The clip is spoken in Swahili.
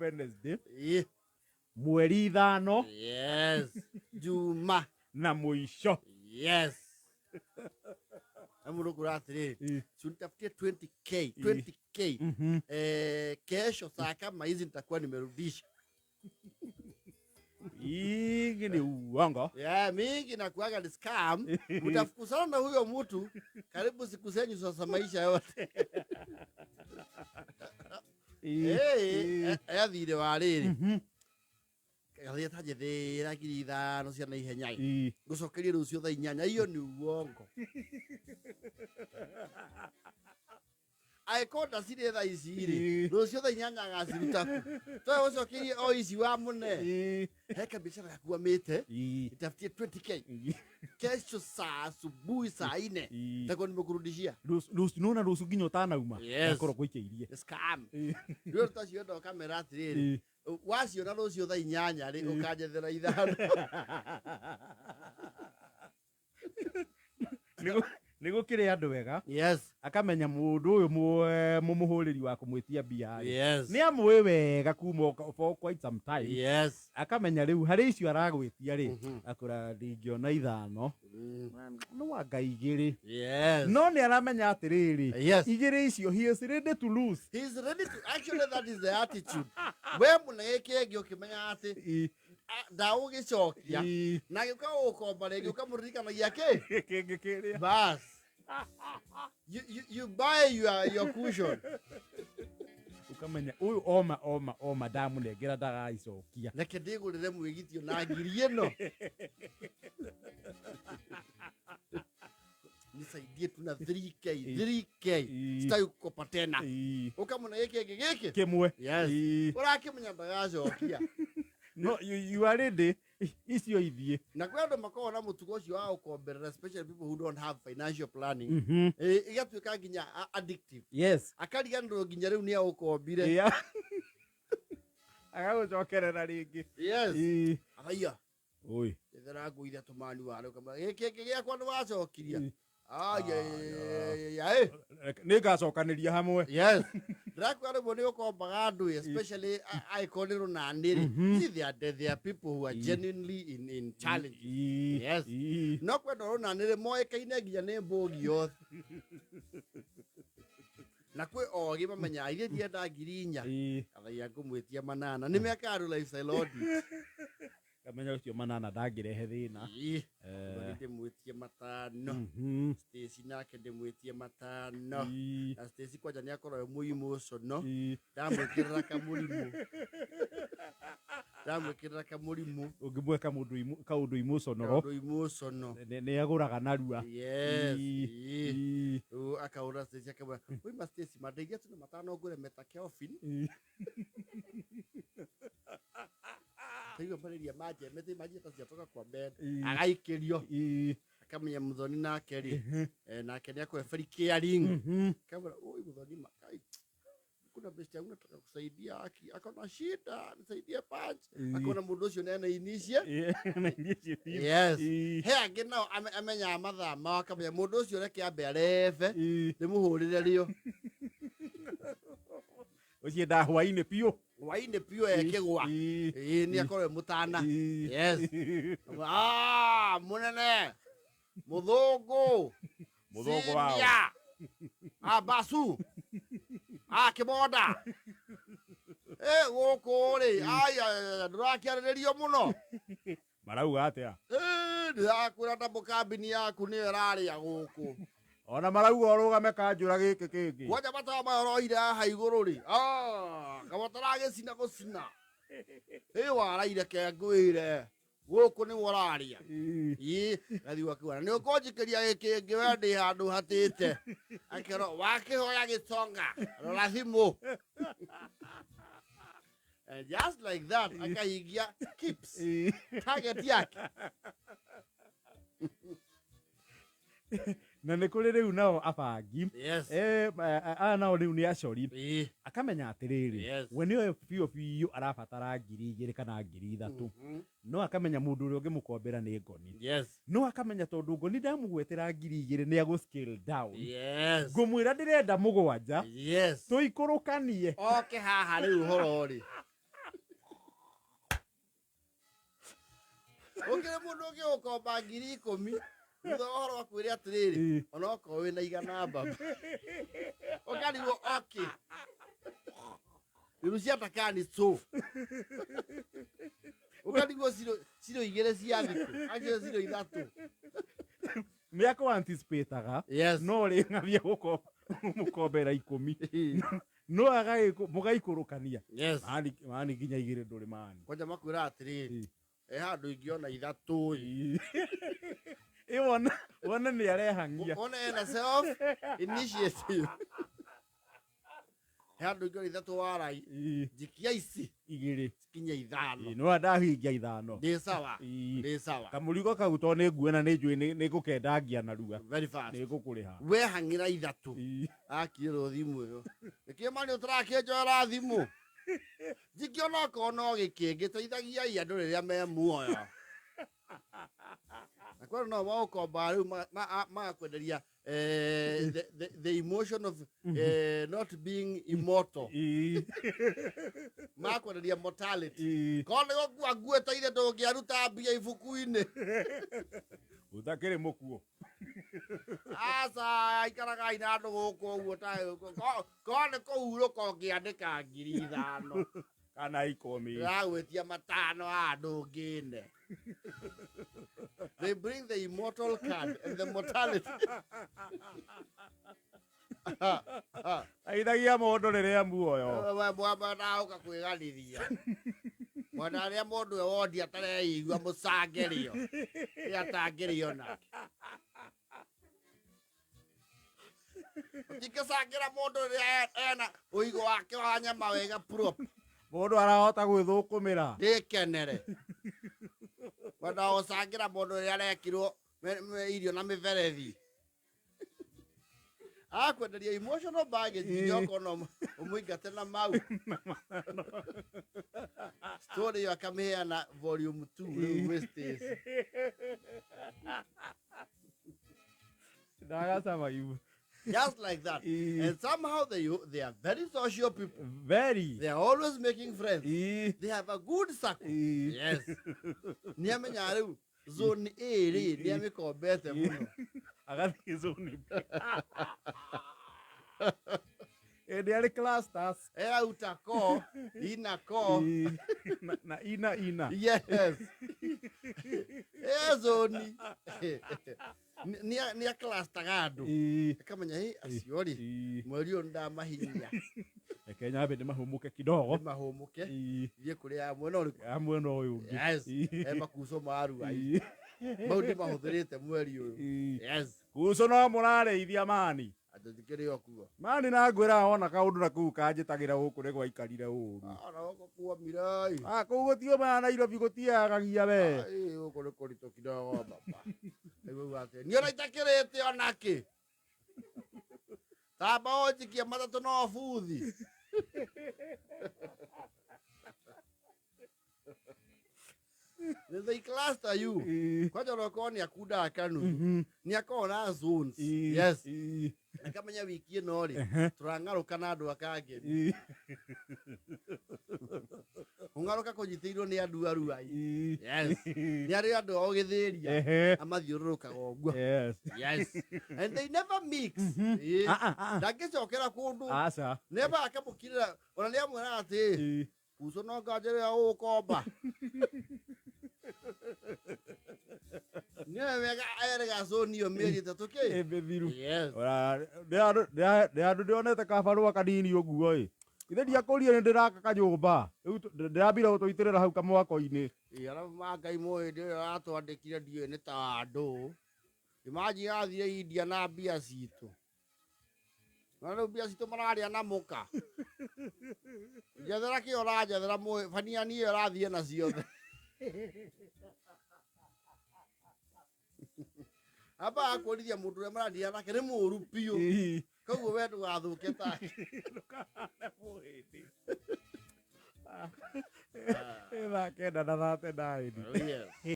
Wednesday. Mweri 5. Yes. Juma. Na mwisho. Yes. Amuro kuratiri. Tunitafutie 20k. 20k. Kesho saa kama hizi nitakuwa nimerudisha. Hii ni uongo. Yeah, mingi na kuaga ni scam. Utafukuzana na huyo mtu karibu siku zenyu sasa maisha yote. Thire wa riri. Kathia tajethera ngiri 5 cia na ihenya. Gucokeria rucio thaa 8 iyo ni uongo. Aikonda cire thaa ici ri. Rucio thaa 8 agaciruta. Twa gucokeria o ici wa mune. Heka biashara yaku amite. Itafutie 20k. Kesho saa asubuhi saa 4. Nitakuwa nimekurudishia. Nuna rusu nginya tanauma. Yakoro kuikeirie. Scam. Ndio tutacio ndo kamera atiri. Wacio na rucio thaa 8 ri ukajethera 5. Nigo kire andu wega. Yes. Akamenya mundu uyu mumuhuriri wa kumwitia bia. Yes. Ni amwe wega kuma for quite some time. Yes. Akamenya riu hari icio aragwitia ri akura ndingiona 5. No wanga 2. Yes. No ni aramenya atiriri. Yes. 2 icio he is ready to lose. He is ready to, actually that is the attitude. We muneke ngikimenya ati dawo gicokia na gikuka gukomba rigi ukamuririkanagia ki bas you buy your cushion ukamenya uyu oma damu negera ndagaicokia reke ndigurire mwigithio na ngiri ino nisaidie tuna 3k stai kukopa tena ukamuna giki kimwe yes urakimenya ndagacokia. No, you are ready. Icio ithie. Na kwenda makao na mutugo ucio wa ukomberera, especially people who don't have financial planning. Igatuika nginya addictive. Yes. Akariganirwo nginya riu ni aukombire. Yeah. Agagucokerera ringi. Yes. Agaiya. Oi. Ethera nguithia tumani wale kama giki giakwa ni wacokiria. Nigacokaniria hamwe. Yes. Rakwa bone ukombaga andu especially iconic na ndiri. There are people who are genuinely in challenge. Yes. No kwenda na ndiri moekaine nginya ne mbogi yoth. Na kwe ogi mamenya iria ndienda ngiri 4. Athaia ngumwitia 8. Ni meka andu lifestyle audit. Kamenya ucio 8 ndangirehe thina. Ndimwitie 5. Stacy nake ndimwitie 5. Na Stacy kwanja ni akorwo muimu ucio no. Ndamwikirira kamurimu. Ungimweka kaundu emotional. Ni aguraga narua. Yes. Akaura Stacy akabwa. Oi Stacy madeithia tuna 5 ngure metakelfin. Hiyo mbaliria maji maji tasiatoka kwa bed agaikirio akamenya muthoni na keri na keri yako very caring kama oi muthoni makai kuna best yangu nataka kusaidia akona shida nisaidie punch akona mundu ucio nene inicia yes he agena amenya mathaa ma akamenya mundu ucio reke ambe arefe ndimuhurire rio ucio nda hwaine pio ekigwa ni akorwe mutana yes munene muthungu wao basu kiboda guku ri aya ndurakiariririo muno marauga atia ndirakwira double cabin yaku ni iraria guku ona marauga urugame kanjura giki kingi waja bata mahoroire haha iguru ri kabotara gicina gucina waraire ke ngwire guku ni wararia gathi wakiwana ni ukonjikeria giki ngiwendi handu hatite akero wakihoya gitonga rora thimu and just like that akaigia keeps target yake na nikuri riu nao abangi yes nao riu ni acori akamenya atiriri we niwe biũ arabatara 2,000 kana 3,000 no akamenya mũndũ ũrĩa ũngĩmũkombera nĩ ngoni no akamenya tondũ ngoni ndamũgwetera 2,000 nĩ agũ scale down ngũmwĩra ndĩrenda 7 tũikũrũkanie oke haha rĩu ũhoro rĩ ũngĩrĩ mũndũ ũngĩ ũkomba 10,000 thutha ũhoro akwĩre atĩrĩrĩ ona okorwo wĩna igana mbabu ũkarigwo oke iru ciataka nĩ so ũkarigwo ciro 2 cia thikũ angĩre ciro 3 nĩ akũ anticipate-aga no rĩ ng'abia mũkombera 10 no mũgaikũrũkania mani nginya 2 ndũrĩ mani kwanja makwĩra atĩrĩrĩ handũ ingĩona 3 wona nĩ arehangia wona ena self initiative handũ ingĩona 3 warai njikia ici 2 kinya 5 no ndahingia 5 ndĩ sawa kamũrigo kau to nĩ nguona nĩ njũĩ nĩ gũkendangia narua very fast nĩ gũkũrĩha we hang'ĩra 3 akirwo thimũ ĩyo nĩkĩo mani ũtarakĩnjoera thimũ njikiona okorwo no gĩkĩngĩ teithagiai andũ rĩrĩa me muoyo na kwani no maũkomba rĩu magakwenderia the emotion of not being immortal magakwenderia mortality korwo nĩ gũkua nguĩte ndũngĩaruta mbia ibuku-inĩ ũtakĩrĩ mũkuo aca ikaragai na andũ gũkũ ũguo korwo nĩ kũhurũka ũngĩandĩka 5,000 kana 10 ragwĩtia 5 andũ ngĩne they bring the immortal card and the mortality aithagia mũndũ rĩrĩa muoyo mwamba kwĩganithia mwana rĩrĩa mũndũ we wondi atareigua mũcangerio rĩrĩa atangĩrio nake ũtingĩcangira mũndũ rĩrĩa ena ũigũ wake wa nyama wega prop mũndũ arahota gwĩthũkũmĩra ndĩkenere wenda gũcangira mũndũ rĩrĩa arekirwo irio na mĩberethi akwenderia emotional baggage nginya okorwo ũmũingate na mau story ĩyo akamĩheana volume 2 rĩu wastage ndagacama ibu just like that and somehow they are very social people they are always making friends they have a good circle yes niamenya rĩu zone A rĩ nĩamĩkombete mũno agathiĩ zone ĩndĩ arĩ clusters outer core inner core na ina yes zone nĩ cluster andũ akamenya acio rĩ mweri ũyũ ndamahinya reke nyambe ndĩmahũmũke kidogo ndĩmahũmũke thiĩ kũrĩ mwena ũyũ ũngĩ makuco maru mau ndĩmahũthĩrĩte mweri ũyũ kuco no mũrarĩithia mani atĩtikĩrĩ okuo mani na ngwĩra wona kaũndũ na kũu kanjĩtagĩra gũkũ nĩ gwaikarire ũru kuomire kũu gũtiũmaga Nairobi gũtiagagia we gũkũ nĩ kũritũ kidogo baba nĩ ona itakĩrĩte onakĩ tamba ũnjikie 3 no buthi they cluster you kwaja roko ni akunda kanu ni akona zones yes akamenya wiki ĩno rĩ turangaruka na andũ akange ungaruka kũnyitĩirwo nĩ andũ aruai yes ni arĩ andũ o gĩthĩria amathiũrũrũkaga ũguo yes and they never mix ndangĩcokera kũndũ never akamũkirĩra ona nĩ amwĩra atĩ kuco no nganjĩrĩra ũkomba nĩ wega erega zone ĩyo mĩeri 3 kĩ ĩmĩthiru nĩ andũ ndĩonete kabarũa kanini ũguo ithe ndiakũrire nĩ ndĩraka kanyũmba rĩu ndĩrambire gũtũitĩrĩra hau kamwako-inĩ arabu Ngai mũĩ ndĩ aratwandĩkire ndiũĩ nĩ ta andũ imagine athire India na mbia citũ na rĩu mbia citũ mararĩa na mũka njethera kĩ ũranjethera mũĩ baniani ĩyo ũrathiĩ na ciothe aba akũrithia mũndũ ũrĩa marandia nake nĩ mũũru biũ Koguo we ndũgathuke take. Ndũkahane mũhĩndĩ. Thaa kenda na 39. Oh yes.